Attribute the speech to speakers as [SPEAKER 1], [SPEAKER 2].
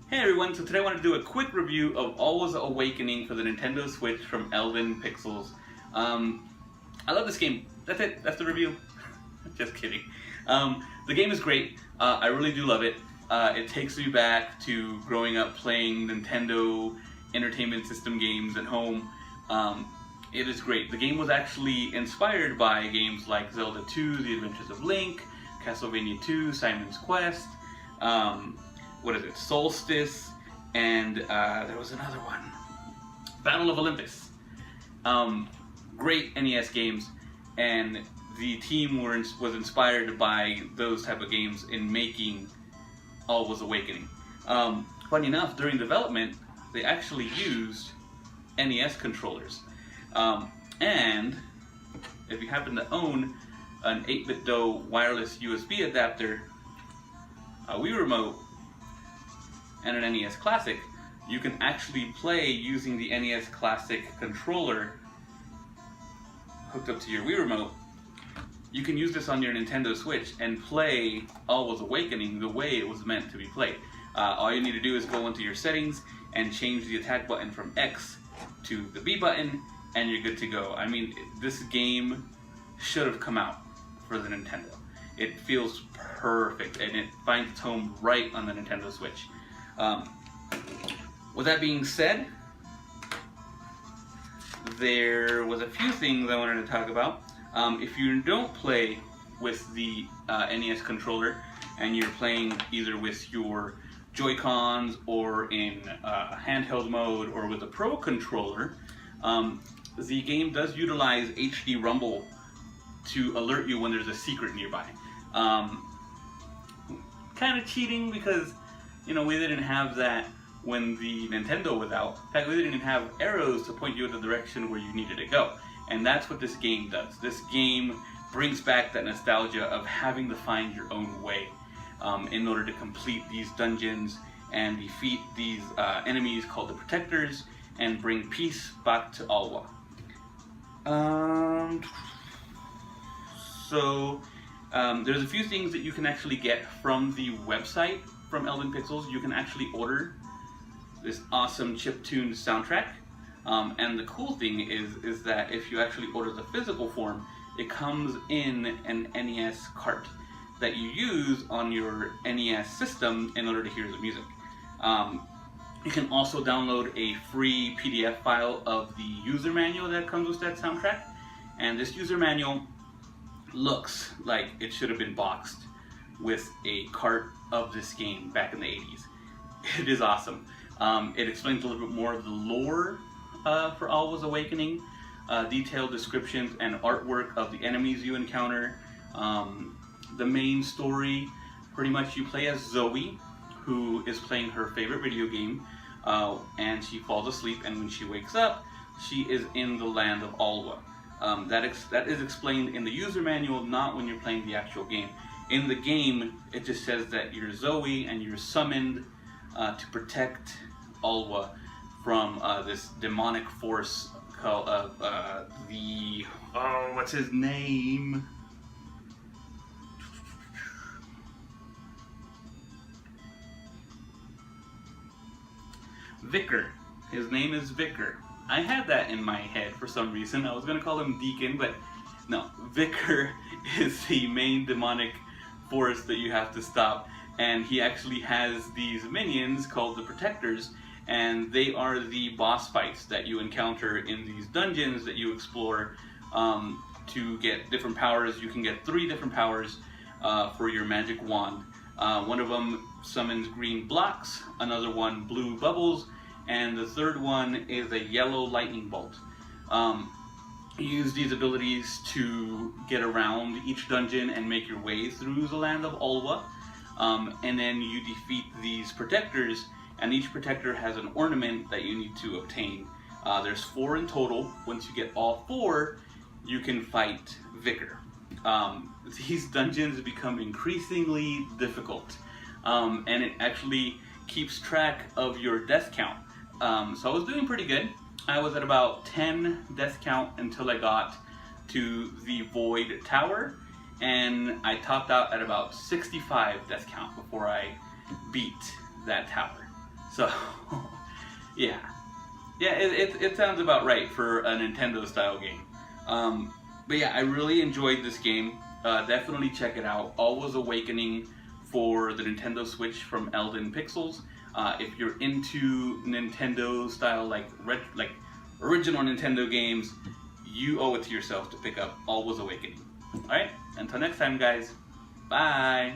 [SPEAKER 1] Hey everyone, so today I want to do a quick review of Alwa's Awakening for the Nintendo Switch from Elden Pixels. I love this game. That's it. That's the review. Just kidding. The game is great. I really do love it. It takes me back to growing up playing Nintendo Entertainment System games at home. It is great. The game was actually inspired by games like Zelda 2, The Adventures of Link, Castlevania 2, Simon's Quest, Solstice, and there was another one, Battle of Olympus. Great NES games, and the team was inspired by those type of games in making Alwa's Awakening. Funny enough, during development, they actually used NES controllers. And if you happen to own an 8BitDo wireless USB adapter, a Wii Remote, and an NES Classic, you can actually play using the NES Classic controller hooked up to your Wii Remote. You can use this on your Nintendo Switch and play Alwa's Awakening the way it was meant to be played. All you need to do is go into your settings and change the attack button from X to the B button, and you're good to go. I mean, this game should have come out for the Nintendo. It feels perfect, and it finds its home right on the Nintendo Switch. With that being said, there was a few things I wanted to talk about. If you don't play with the NES controller and you're playing either with your Joy-Cons or in handheld mode or with a Pro controller, the game does utilize HD Rumble to alert you when there's a secret nearby. Kind of cheating because, you know, we didn't have that when the Nintendo was out. In fact, we didn't even have arrows to point you in the direction where you needed to go. And that's what this game does. This game brings back that nostalgia of having to find your own way in order to complete these dungeons and defeat these enemies called the Protectors and bring peace back to Alwa. There's a few things that you can actually get from the website from Elden Pixels. You can actually order this awesome chiptune soundtrack. And the cool thing is that if you actually order the physical form, it comes in an NES cart that you use on your NES system in order to hear the music. You can also download a free PDF file of the user manual that comes with that soundtrack. And this user manual looks like it should have been boxed with a cart of this game back in the 80s. It is awesome. It explains a little bit more of the lore for Alwa's Awakening, detailed descriptions and artwork of the enemies you encounter. The main story, pretty much you play as Zoe, who is playing her favorite video game, and she falls asleep, and when she wakes up, she is in the land of Alwa. That is explained in the user manual, not when you're playing the actual game. In the game, it just says that you're Zoe and you're summoned to protect Alwa from this demonic force called what's his name? Vicar. His name is Vicar. I had that in my head for some reason. I was gonna call him Deacon, but no. Vicar is the main demonic force that you have to stop, and he actually has these minions called the Protectors, and they are the boss fights that you encounter in these dungeons that you explore to get different powers. You can get 3 different powers for your magic wand. One of them summons green blocks, another one blue bubbles, and the third one is a yellow lightning bolt. You use these abilities to get around each dungeon and make your way through the land of Alwa, and then you defeat these Protectors, and each Protector has an ornament that you need to obtain. There's 4 in total. Once you get all 4, you can fight Vicar. These dungeons become increasingly difficult, and it actually keeps track of your death count. So I was doing pretty good. I was at about 10 death count until I got to the Void Tower, and I topped out at about 65 death count before I beat that tower. So, yeah. Yeah, it sounds about right for a Nintendo style game. But yeah, I really enjoyed this game. Definitely check it out. Always Awakening for the Nintendo Switch from Elden Pixels. If you're into Nintendo style, like original Nintendo games, you owe it to yourself to pick up Always Awakening. Alright, until next time guys, bye!